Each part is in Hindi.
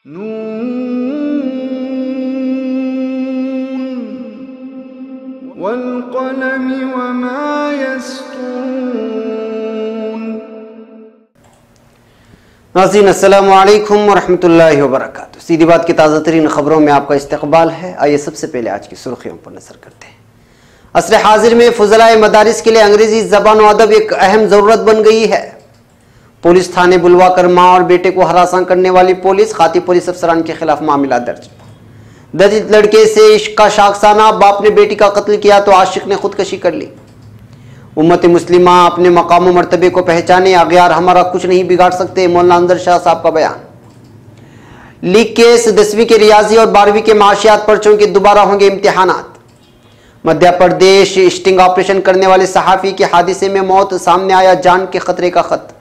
नून वल्क़लमि वमा यस्तून। नाज़रीन अस्सलामु अलैकुम वरहमतुल्लाहि वबरकातुहू। सीधी बात की ताज़ा तरीन खबरों में आपका इस्तकबाल है। आइए सबसे पहले आज की सुर्खियों पर नजर करते हैं। असर हाजिर में फुज़लाए मदारिस के लिए अंग्रेजी ज़बान और अदब एक अहम ज़रूरत बन गई है। पुलिस थाने बुलवाकर मां और बेटे को हरासा करने वाली पुलिस, खाती पुलिस अफसरान के खिलाफ मामला दर्ज। दलित लड़के से इश्क का शाखसाना, बाप ने बेटी का कत्ल किया तो आशिक ने खुदकशी कर ली। उम्मत मुस्लिमा अपने मकाम मर्तबे को पहचाने, अगयार हमारा कुछ नहीं बिगाड़ सकते, मौलाना अंदर शाह साहब का बयान। लीक केस, 10वीं के रियाजी और 12वीं के माशियात पर्चों के दोबारा होंगे इम्तिहानात। मध्य प्रदेश स्टिंग ऑपरेशन करने वाले सहाफी के हादसे में मौत, सामने आया जान के खतरे का खत।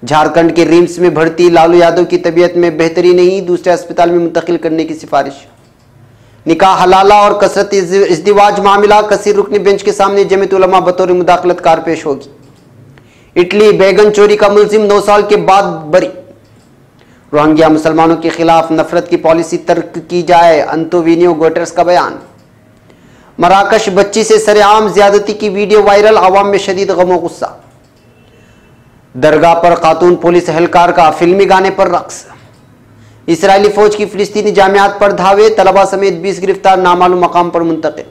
झारखंड के रिम्स में भर्ती लालू यादव की तबीयत में बेहतरी नहीं, दूसरे अस्पताल में मुंतकिल करने की सिफारिश। निकाह हलाला और कसरत इज़्दिवाज मामला, कसीर रुकनी बेंच के सामने जमीयत उलमा बतौर मुदाखलतकार पेश होगी। इटली बैगन चोरी का मुलजिम 9 साल के बाद बरी। रोहिंग्या मुसलमानों के खिलाफ नफरत की पॉलिसी तर्क की जाए, अंतोनियो गुटेरेस का बयान। मराकश बच्ची से सरेआम ज्यादती की वीडियो वायरल, आवाम में शदीद गम और गुस्सा। दरगाह पर खातून पुलिस एहलकार का फिल्मी गाने पर रक्स। इसराइली फौज की फिलिस्तीनी जामियात पर धावे, तलबा समेत 20 गिरफ्तार नामालूम मकाम पर मुंतकिल।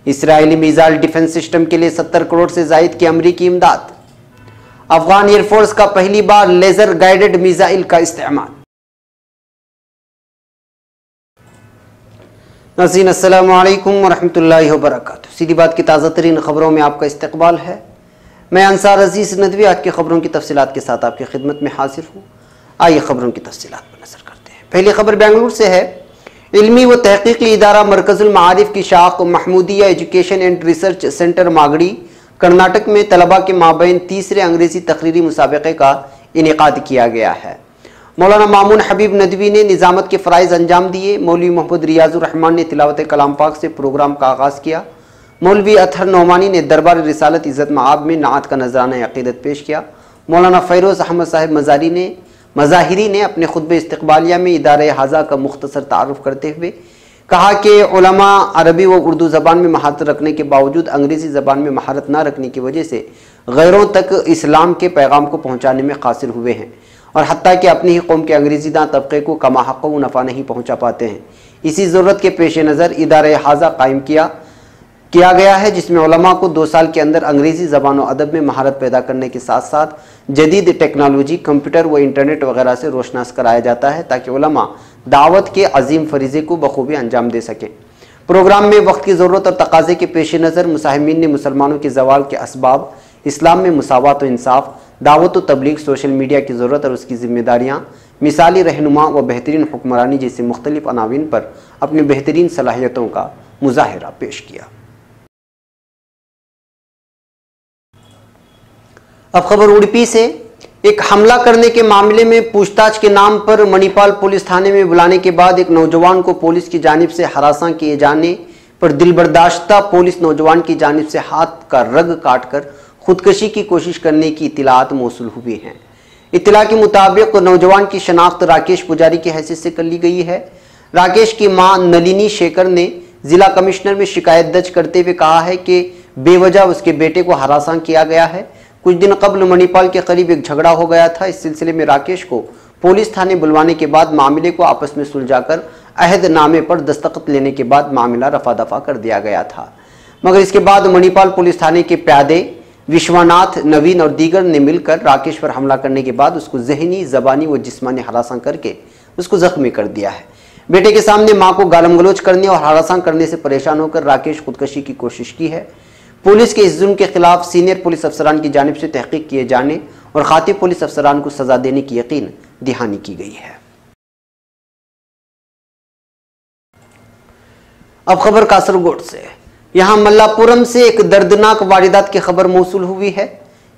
इसराइली मिसाइल डिफेंस सिस्टम के लिए 70 करोड़ से जायद की अमरीकी इमदाद। अफगान एयरफोर्स का पहली बार लेजर गाइडेड मिसाइल का इस्तेमाल। नाज़रीन अस्सलामु अलैकुम वरहमतुल्लाहि वबरकातुहू। सीधी बात की ताज़ा तरीन खबरों में आपका इस्तकबाल है। मैं अंसार अजीज नदवी आज की खबरों की तफसीलात के साथ आपकी खिदमत में हाजिर हूँ। आइए खबरों की तफसीलात पर नजर करते हैं। पहली खबर बेंगलुरु से है। इल्मी व तहकीकी इदारा मरकजुल मारिफ की शाख Mahmoodiya education and research centre Magadi Karnataka में तलबा के माबैन तीसरे अंग्रेजी तकरीरी मुसाबक़े का इनेकाद किया गया है। मौलाना मामून हबीब नदवी ने निज़ामत के फ़राइज़ अंजाम दिए। मौलवी मोहम्मद रियाजुर रहमान ने तिलावत कलाम पाक से प्रोग्राम का आगाज़ किया। मौलवी अतहर नौमानी ने दरबार रिसालत इज़्ज़त मआब में नात का नजराना अक़ीदत पेश किया। मौलाना फ़ैरोज़ अहमद साहिब मज़ाहिरी ने अपने खुतबे इस्तक़बालिया में इदारे हाजा का मुख्तसर तारुफ़ करते हुए कहा कि उलमा अरबी व उर्दू ज़बान में महारत रखने के बावजूद अंग्रेज़ी ज़बान में महारत न रखने की वजह से गैरों तक इस्लाम के पैगाम को पहुँचाने में कासिर हुए हैं और हत्ता कि अपनी ही कौम के अंग्रेज़ी दां तबके को कमा हक़ व नफ़ा नहीं पहुँचा पाते हैं। इसी ज़रूरत के पेश नज़र इदारे हाजा कायम किया गया है, जिसमें उलमा को 2 साल के अंदर अंग्रेज़ी ज़बान और अदब में महारत पैदा करने के साथ साथ जदीद टेक्नोलॉजी, कंप्यूटर व इंटरनेट वगैरह से रोशनास कराया जाता है ताकि उलमा दावत के अजीम फरीज़े को बखूबी अंजाम दे सकें। प्रोग्राम में वक्त की ज़रूरत और तकाज़े के पेश नज़र मुसाहिमीन ने मुसलमानों के ज़वाल के असबाब, इस्लाम में मुसावात व इंसाफ, दावत व तबलीग, सोशल मीडिया की ज़रूरत और उसकी ज़िम्मेदारियाँ, मिसाली रहनुमा व बेहतरीन हुक्मरानी जैसे मुख्तलिफ अनावीन पर अपनी बेहतरीन सलाहियतों का मुजाहिरा पेश किया। अब खबर उड़पी से। एक हमला करने के मामले में पूछताछ के नाम पर मणिपाल पुलिस थाने में बुलाने के बाद एक नौजवान को पुलिस की जानिब से हरासा किए जाने पर दिलबर्दाश्ता पुलिस नौजवान की जानिब से हाथ का रग काटकर खुदकशी की कोशिश करने की इत्तलात मौसूल हुई हैं। इत्तला के मुताबिक नौजवान की शनाख्त राकेश पुजारी की हैसियत से कर ली गई है। राकेश की मां नलिनी शेखर ने जिला कमिश्नर में शिकायत दर्ज करते हुए कहा है कि बेवजह उसके बेटे को हरासा किया गया है। कुछ दिन कबल मणिपाल के करीब एक झगड़ा हो गया था। इस सिलसिले में राकेश को पुलिस थाने बुलवाने के बाद मामले को आपस में सुलझाकर अहदनामे पर दस्तखत लेने के बाद मामला रफा दफा कर दिया गया था, मगर इसके बाद मणिपाल पुलिस थाने के प्यादे विश्वनाथ, नवीन और दीगर ने मिलकर राकेश पर हमला करने के बाद उसको जहनी, ज़बानी व जिस्मानी हरासा करके उसको जख्मी कर दिया है। बेटे के सामने मां को गालम गलोच करने और हरासा करने से परेशान होकर राकेश खुदकशी की कोशिश की है। पुलिस के इस जुल्म के खिलाफ सीनियर पुलिस अफसरान की जानिब से तहकीक किए जाने और खाती पुलिस अफसरान को सजा देने की यकीन दहानी की गई है। अब खबर कासरगोड से। यहाँ मल्लापुरम से एक दर्दनाक वारदात की खबर मौसूल हुई है।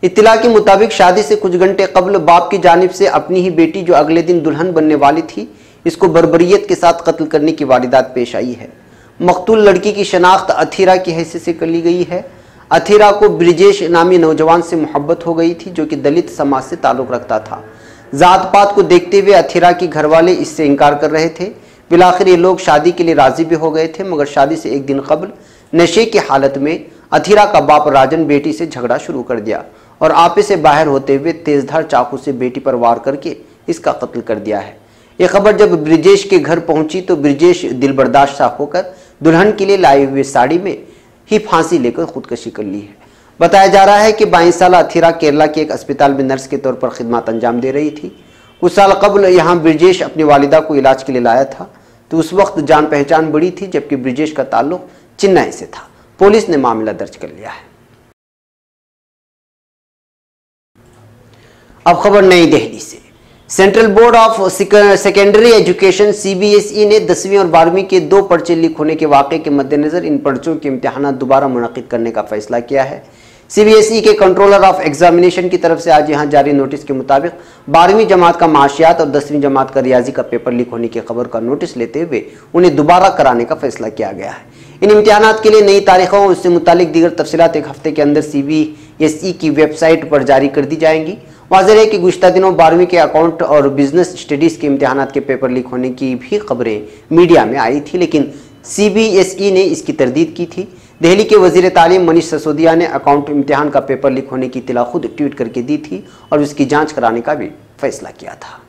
इत्तला के मुताबिक शादी से कुछ घंटे कबल बाप की जानिब से अपनी ही बेटी जो अगले दिन दुल्हन बनने वाली थी, इसको बर्बरियत के साथ कत्ल करने की वारदात पेश आई है। मकतूल लड़की की शनाख्त अथीरा की हैसियत से कर ली गई है। अथीरा को ब्रिजेश नामी नौजवान से मोहब्बत हो गई थी जो कि दलित समाज से ताल्लुक़ रखता था। जात पात को देखते हुए अथिरा की घरवाले इससे इनकार कर रहे थे। बिलाखिर ये लोग शादी के लिए राजी भी हो गए थे, मगर शादी से एक दिन कबल नशे की हालत में अथिरा का बाप राजन बेटी से झगड़ा शुरू कर दिया और आपे से बाहर होते हुए तेजधार चाकू से बेटी पर वार करके इसका कत्ल कर दिया है। यह खबर जब ब्रिजेश के घर पहुंची तो ब्रिजेश दिल बर्दाश्त होकर दुल्हन के लिए लाए हुए साड़ी में ही फांसी लेकर खुदकशी कर ली है। बताया जा रहा है कि 22 साल अथिरा केरला के एक अस्पताल में नर्स के तौर पर खिदमत अंजाम दे रही थी। कुछ साल कबल यहाँ ब्रिजेश अपनी वालिदा को इलाज के लिए लाया था, तो उस वक्त जान पहचान बड़ी थी, जबकि ब्रिजेश का ताल्लुक चेन्नई से था। पुलिस ने मामला दर्ज कर लिया है। अब खबर नई दिल्ली से। Central board of secondary education CBSE ने 10वीं और 12वीं के 2 पर्चे लीक होने के वाक़े के मद्देनजर इन पर्चों के इम्तिहान दोबारा मुनक़िद करने का फैसला किया है। CBSE के कंट्रोलर ऑफ एग्जामिनेशन की तरफ से आज यहां जारी नोटिस के मुताबिक 12वीं जमात का माशियात और 10वीं जमात का रियाजी का पेपर लीक होने की खबर का नोटिस लेते हुए उन्हें दोबारा कराने का फैसला किया गया है। इन इम्तिहानात के लिए नई तारीखों और उससे मुतालिक दीगर तफसीलात एक हफ्ते के अंदर CBSE की वेबसाइट पर जारी कर दी जाएंगी। वाज़ेह है कि गुज़िश्ता दिनों 12वीं के अकाउंट और बिजनेस स्टडीज़ के इम्तिहानात के पेपर लीक होने की भी खबरें मीडिया में आई थी, लेकिन CBSE ने इसकी तरदीद की थी। दिल्ली के वज़ीर तालीम मनीष सिसोदिया ने अकाउंट इम्तिहान का पेपर लीक होने की इत्तला खुद ट्वीट करके दी थी और उसकी जांच कराने का भी फैसला किया था।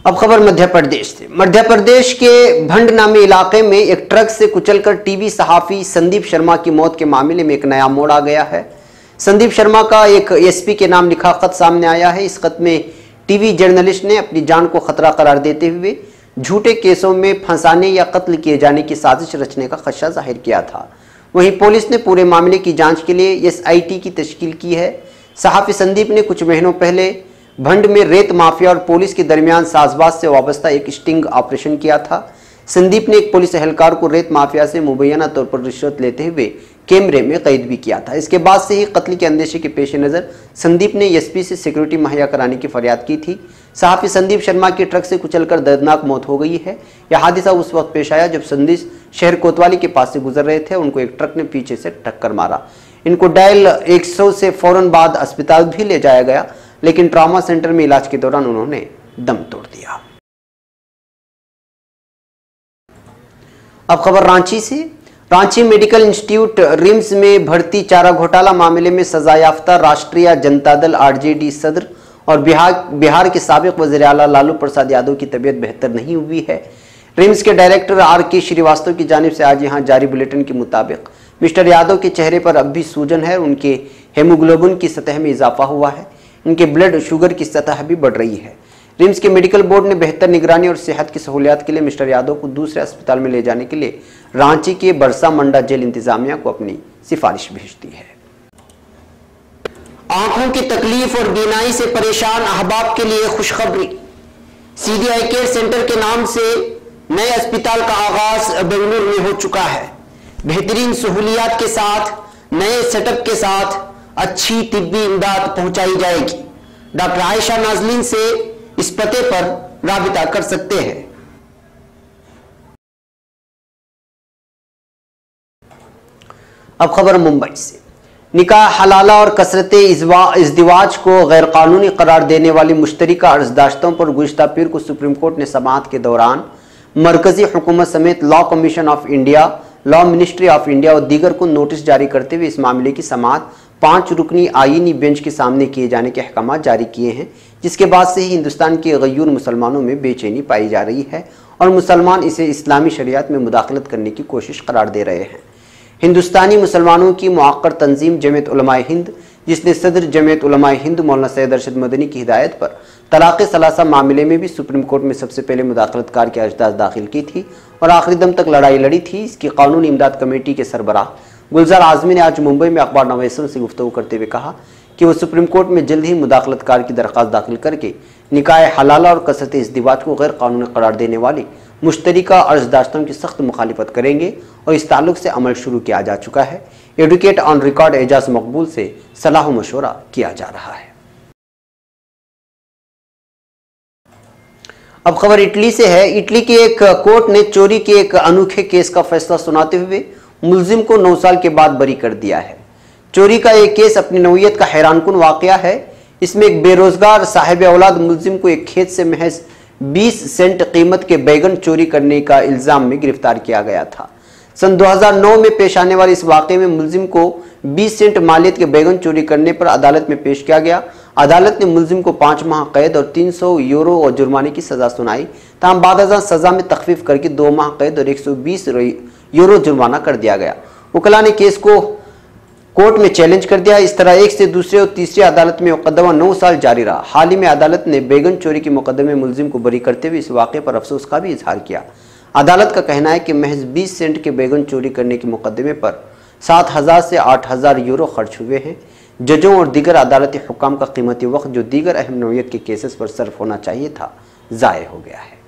अब खबर मध्य प्रदेश से। मध्य प्रदेश के भंड नामी इलाके में एक ट्रक से कुचलकर टीवी सहाफ़ी संदीप शर्मा की मौत के मामले में एक नया मोड़ आ गया है। संदीप शर्मा का एक SP के नाम लिखा खत सामने आया है। इस खत में टीवी जर्नलिस्ट ने अपनी जान को खतरा करार देते हुए झूठे केसों में फंसाने या कत्ल किए जाने की साजिश रचने का खदशा जाहिर किया था। वहीं पुलिस ने पूरे मामले की जांच के लिए SIT की तश्कील की है। सहाफ़ी संदीप ने कुछ महीनों पहले भंड में रेत माफिया और पुलिस के दरमियान साजबाज से वाबस्ता एक स्टिंग ऑपरेशन किया था। संदीप ने एक पुलिस एहलकार को रेत माफिया से मुबैना तौर पर रिश्वत लेते हुए कैमरे में कैद भी किया था। इसके बाद से ही कत्ल के अंदेशे के पेश नज़र संदीप ने SP से सिक्योरिटी मुहैया कराने की फरियाद की थी। सहाफ़ी संदीप शर्मा की ट्रक से कुचलकर दर्दनाक मौत हो गई है। यह हादसा उस वक्त पेश आया जब संदीप शहर कोतवाली के पास से गुजर रहे थे। उनको एक ट्रक ने पीछे से टक्कर मारा। इनको डायल 100 से फौरन बाद अस्पताल भी ले जाया गया, लेकिन ट्रॉमा सेंटर में इलाज के दौरान उन्होंने दम तोड़ दिया। अब खबर रांची से। रांची मेडिकल इंस्टीट्यूट रिम्स में भर्ती चारा घोटाला मामले में सजायाफ्ता राष्ट्रीय जनता दल RJD सदर और बिहार के साबिक वज़ीर आला लालू प्रसाद यादव की तबीयत बेहतर नहीं हुई है। रिम्स के डायरेक्टर RK श्रीवास्तव की जानिब से आज यहां जारी बुलेटिन के मुताबिक मिस्टर यादव के चेहरे पर अब भी सूजन है। उनके हेमोग्लोबिन की सतह में इजाफा हुआ है। उनके ब्लड शुगर की सतह भी बढ़ रही है। रिम्स के मेडिकल बोर्ड ने बेहतर निगरानी और सेहत की सहूलियात के लिए मिस्टर यादव को दूसरे अस्पताल में ले जाने के लिए रांची के बरसा मंडा जेल इंतजामिया को अपनी सिफारिश भेज दी है। आंखों की तकलीफ और बीनाई से परेशान अहबाब के लिए खुशखबरी। CD आई केयर सेंटर के नाम से नए अस्पताल का आगाज बेंगलुरु में हो चुका है। बेहतरीन सहूलियात के साथ, नए सेटअप के साथ अच्छी तिब्बी इमदाद पहुंचाई जाएगी। डॉक्टर आयशा नाजलीन से इस पते पर राबिता कर सकते हैं। अब खबर मुंबई से। निकाह हलाला और कसरत इज़दिवाज को गैर कानूनी करार देने वाली मुश्तरिका अर्जदाश्तों पर गुज़िश्ता पीर को सुप्रीम कोर्ट ने समाअत के दौरान मरकजी हुकूमत समेत law commission of India, law ministry of India और दीगर को नोटिस जारी करते हुए इस मामले की समाअत 5 रुकनी आईनी बेंच के सामने किए जाने के अहकाम जारी किए हैं, जिसके बाद से ही हिंदुस्तान के गयूर मुसलमानों में बेचैनी पाई जा रही है और मुसलमान इसे इस्लामी शरीयत में मुदाखलत करने की कोशिश करार दे रहे हैं। हिंदुस्तानी मुसलमानों की मुआक्कर तंजीम जमीयत उलमाए हिंद, जिसने सदर जमीयत उलमाए हिंद मौलाना सैयद अरशद मदनी की हिदायत पर तलाक़ सलासा मामले में भी सुप्रीम कोर्ट में सबसे पहले मुदाखलतकार की अर्जदाद दाखिल की थी और आखिरी दम तक लड़ाई लड़ी थी। इसकी कानूनी इमदाद कमेटी के सरबराह गुलजार आजमी ने आज मुंबई में अखबार नवीसों से गुफ्तगू करते हुए कहा कि वो सुप्रीम कोर्ट में जल्द ही मुदाखलतकार की दरख्वास्त दाखिल करके निकाह हलाला और कसरत इज़दिवाज को गैर कानूनी करार देने वाली मुश्तरिका अर्जदाश्तों की सख्त मुखालिफत करेंगे और इस ताल्लुक से अमल शुरू किया जा चुका है। एडवोकेट ऑन रिकॉर्ड एजाज मकबूल से सलाह मशवरा किया जा रहा है। अब खबर इटली से है। इटली के एक कोर्ट ने चोरी के एक अनोखे केस का फैसला सुनाते हुए मुलजिम को 9 साल के बाद बरी कर दिया है। चोरी का एक केस अपनी नौयत का हैरानकुन वाकया है। इसमें एक बेरोजगार साहिब औलाद मुलजिम को एक खेत से महज 20 सेंट कीमत के बैगन चोरी करने का इल्जाम में गिरफ्तार किया गया था। सन 2009 में पेश आने वाले इस वाकये में मुलजिम को 20 सेंट मालियत के बैगन चोरी करने पर अदालत में पेश किया गया। अदालत ने मुलजिम को 5 माह कैद और 300 यूरो और जुर्माने की सजा सुनाई। तमाम बाद सजा में तखफीफ करके 2 माह कैद और 120 यूरो जुर्माना कर दिया गया। वकला ने केस को कोर्ट में चैलेंज कर दिया। इस तरह एक से दूसरे और तीसरे अदालत में मुकदमा 9 साल जारी रहा। हाल ही में अदालत ने बैगन चोरी के मुकदमे में मुलजिम को बरी करते हुए इस वाक़े पर अफसोस का भी इजहार किया। अदालत का कहना है कि महज 20 सेंट के बैगन चोरी करने के मुकदमे पर 7,000 से 8,000 यूरो खर्च हुए हैं। जजों और दीगर अदालती हुक्काम का कीमती वक्त जो दीगर अहम नौयत के केसेस पर सर्फ होना चाहिए था, ज़ाय हो गया है।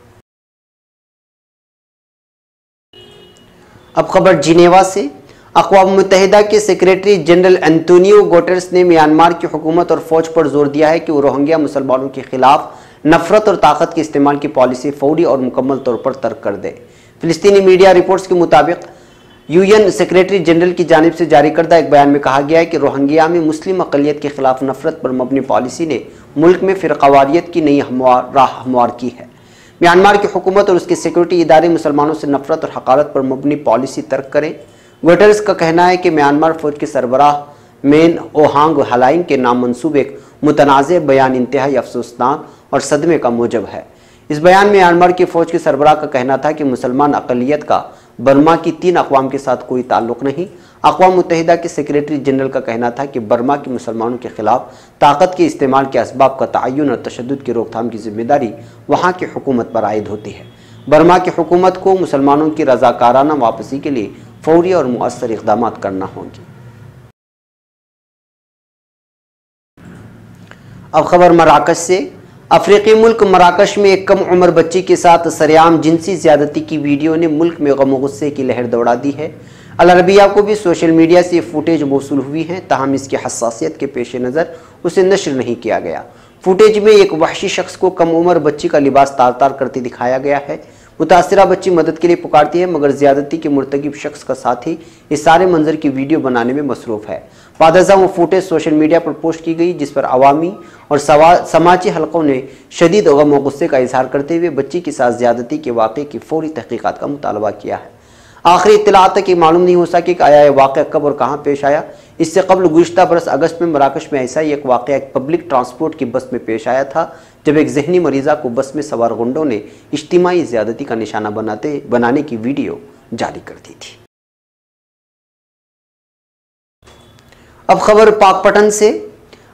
अब खबर जिनेवा से। अक़वाम मुत्तहिदा के सेक्रेटरी जनरल एंटोनियो गुटेरेस ने म्यांमार की हुकूमत और फौज पर जोर दिया है कि वो रोहिंग्या मुसलमानों के खिलाफ नफरत और ताकत के इस्तेमाल की पॉलिसी फौरी और मुकम्मल तौर पर तर्क कर दे। फिलिस्तीनी मीडिया रिपोर्ट्स के मुताबिक यूएन सेक्रेटरी जनरल की जानिब से जारी करदा एक बयान में कहा गया है कि रोहिंग्या में मुस्लिम अक़लियत के खिलाफ नफरत पर मबनी पॉलिसी ने मुल्क में फ़िरक़ावारियत की नई राह हमवार की है। म्यांमार की हुकूमत और उसके सिक्योरिटी इदारे मुसलमानों से नफरत और हक़ारत पर मबनी पॉलिसी तर्क करें। गुटेरेस का कहना है कि म्यांमार फौज के सरबराह मेन ओहांग हलाइंग के नाम मंसूब एक मुतनाज़ बयान इंतहाई अफसोसनाक और सदमे का मूजब है। इस बयान में म्यांमार की फौज के सरबराह का कहना था कि मुसलमान अक़लियत का बर्मा की 3 अक़वाम के साथ कोई ताल्लुक़ नहीं। अक़वाम मुत्तहिदा के सेक्रेटरी जनरल का कहना था कि बर्मा के मुसलमानों के खिलाफ ताकत के इस्तेमाल के असबाब का तयन और तशद्दुद की रोकथाम की जिम्मेदारी वहाँ की हुकूमत पर आयद होती है। बर्मा की हुकूमत को मुसलमानों की रज़ाकाराना वापसी के लिए फौरी और मुअस्सर इक़दाम करना होंगे। अब खबर मराकश से। अफ्रीकी मुल्क मराकश में एक कम उम्र बच्ची के साथ सरेआम जिनसी ज़्यादती की वीडियो ने मुल्क में गम गुस्से की लहर दौड़ा दी है। अल अरबिया को भी सोशल मीडिया से फुटेज मौसूल हुई है, ताहम इसकी हसासियत के पेश नज़र उसे नश्र नहीं किया गया। फुटेज में एक वहशी शख्स को कम उम्र बच्ची का लिबास तार तार करते दिखाया गया है। मुतासिरा बच्ची मदद के लिए पुकारती है, मगर ज़्यादती के मुर्तकिब शख्स का साथी इस सारे मंजर की वीडियो बनाने में मसरूफ़ है। बादजा वो फुटेज सोशल मीडिया पर पोस्ट की गई, जिस पर अवामी और समाजी हलकों ने शदीद गम और गुस्से का इजहार करते हुए बच्ची के साथ ज़्यादती के वाक़े की फौरी तहक़ीक़ात का मुतालबा किया है। आखिरी इत्तलात तक ये मालूम नहीं हो सकी कि आया यह वाक़या कब और कहाँ पेश आया। इससे कबल गुज़िश्ता बरस अगस्त में मराकश में ऐसा ही एक वाक़या एक पब्लिक ट्रांसपोर्ट की बस में पेश आया था, जब एक जहनी मरीज़ा को बस में सवार गुंडों ने इज्तिमाई ज़्यादती का निशाना बनाने की वीडियो जारी कर दी थी। अब खबर पाकपटन से।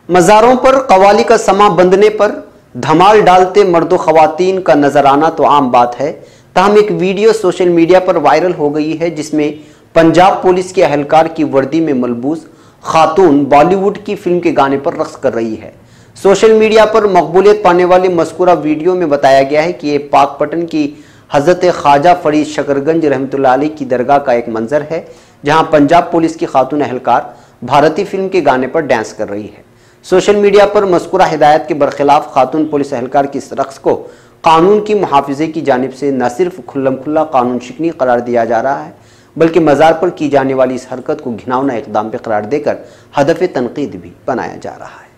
मज़ारों पर कवाली का समा बंधने पर धमाल डालते मर्दो ख़वातीन का नजर आना तो आम बात है, ताहम एक वीडियो सोशल मीडिया पर वायरल हो गई है, जिसमें पंजाब पुलिस के अहलकार की वर्दी में मलबूस खातून बॉलीवुड की फिल्म के गाने पर रक्स कर रही है। सोशल मीडिया पर मकबूलियत पाने वाले मज़कूरा वीडियो में बताया गया है कि ये पाकपटन की हज़रत ख्वाजा फरीद शकरगंज रहमतुल्लाह अलैह की दरगाह का एक मंजर है, जहां पंजाब पुलिस की खातून अहलकार भारतीय फिल्म के गाने पर डांस कर रही है। सोशल मीडिया पर मज़कूरा हिदायत के बरखिलाफ खातून पुलिस अहलकार की इस रक्स को कानून की मुहाफ़िज़े की जानिब से न सिर्फ खुल्लम खुल्ला कानून शिकनी करार दिया जा रहा है, बल्कि मज़ार पर की जाने वाली इस हरकत को घिनौना इक़दाम पे करार देकर हदफ़ तनकीद भी बनाया जा रहा है।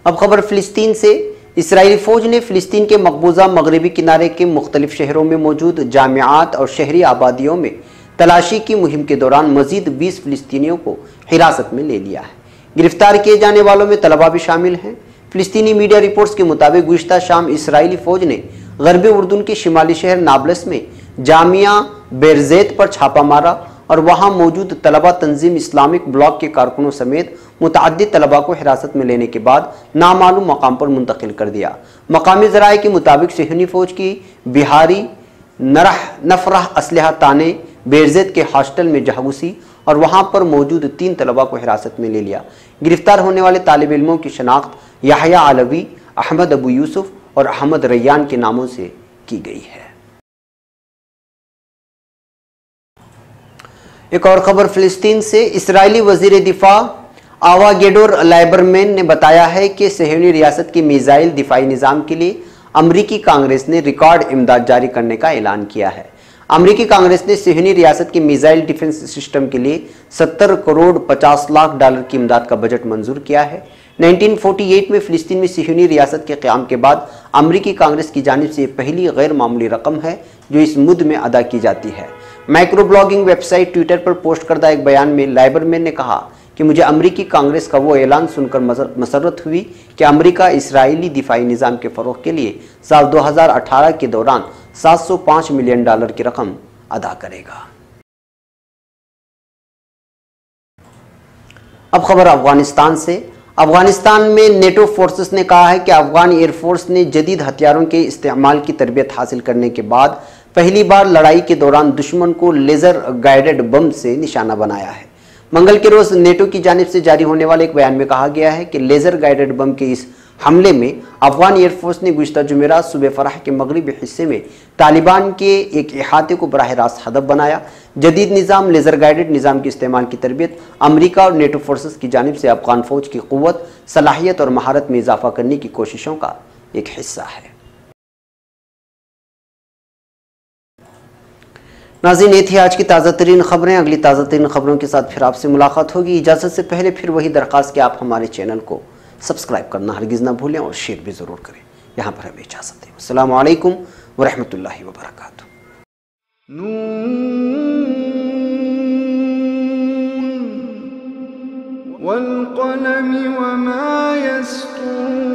अब खबर फ़िलिस्तीन से। इसराइली फ़ौज ने फ़िलिस्तीन के मकबूजा मगरबी किनारे के मुख्तलिफ शहरों में मौजूद जामियात और शहरी आबादियों में तलाशी की मुहिम के दौरान मज़ीद 20 फ़िलिस्तीनियों को हिरासत में ले लिया है। गिरफ्तार किए जाने वालों में तलबा भी शामिल हैं। फ़िलिस्तीनी मीडिया रिपोर्ट्स के मुताबिक गुज़िश्ता शाम इसराइली फ़ौज ने गरबी उर्दून के शिमाली शहर नाबलस में जामिया बेरज़ैत पर छापा मारा और वहाँ मौजूद तलबा तंजीम इस्लामिक ब्लॉक के कारकुनों समेत मुतअद्दिद तलबा को हिरासत में लेने के बाद नामालूम मकाम पर मुंतकिल कर दिया। मकामी ज़राए के मुताबिक सेहनी फ़ौज की बिहारी नफरह असलहा ताने बेरज़ैत के हॉस्टल में जहागुसी और वहाँ पर मौजूद 3 तलबा को हिरासत में ले लिया। गिरफ्तार होने वाले तालिब इल्मों की शनाख्त याहया आलवी, अहमद अबू यूसुफ और अहमद रैयान के नामों से की गई है। एक और खबर फ़िलिस्तीन से। इसराइली वज़ीर दिफा आवा गेडोर लाइबरमैन ने बताया है कि सहयोनी रियासत की मिसाइल दिफाई निज़ाम के लिए अमरीकी कांग्रेस ने रिकॉर्ड इमदाद जारी करने का ऐलान किया है। अमेरिकी कांग्रेस ने सिहनी रियासत की मिसाइल डिफेंस सिस्टम के लिए 70 करोड़ 50 लाख डॉलर की इमदाद का बजट मंजूर किया है। 1948 में फिलिस्तीन में सिहनी रियासत के क़याम के बाद अमेरिकी कांग्रेस की जानिब से पहली गैर मामूली रकम है जो इस मुद्द में अदा की जाती है। माइक्रो ब्लॉगिंग वेबसाइट ट्विटर पर पोस्ट करदा एक बयान में लाइबरमैन ने कहा कि मुझे अमेरिकी कांग्रेस का वो ऐलान सुनकर मसरत हुई कि अमेरिका इसराइली दिफाई निज़ाम के फ़रोग़ के लिए साल 2018 के दौरान 705 मिलियन डॉलर की रकम अदा करेगा। अब खबर अफगानिस्तान से। अफगानिस्तान में नेटो फोर्सेस ने कहा है कि अफगान एयरफोर्स ने जदीद हथियारों के इस्तेमाल की तरबियत हासिल करने के बाद पहली बार लड़ाई के दौरान दुश्मन को लेज़र गाइडेड बम से निशाना बनाया है। मंगल के रोज नेटो की जानिब से जारी होने वाले एक बयान में कहा गया है कि लेज़र गाइडेड बम के इस हमले में अफगान एयरफोर्स ने गुज़िश्ता जुमेरात सुबह फराह के मगरबी हिस्से में तालिबान के एक इहाते को बराह रास्त हदफ बनाया। जदीद निज़ाम लेज़र गाइडेड निज़ाम के इस्तेमाल की तरबियत अमेरिका और नेटो फोर्सेस की जानिब से अफगान फौज की क़ुव्वत, सलाहियत और महारत में इजाफा करने की कोशिशों का एक हिस्सा है। नाज़रीन, ये थी आज की ताज़ा तरीन खबरें। अगली ताज़ा तरीन खबरों के साथ फिर आपसे मुलाकात होगी। इजाज़त से पहले फिर वही दरख्वास्त कि आप हमारे चैनल को सब्सक्राइब करना हरगिज़ ना भूलें और शेयर भी ज़रूर करें। यहाँ पर हमें इजाज़त दें। अस्सलामु अलैकुम वरहमतुल्लाहि वबरकातुहू। वल क़लमि वमा यस्तुरून।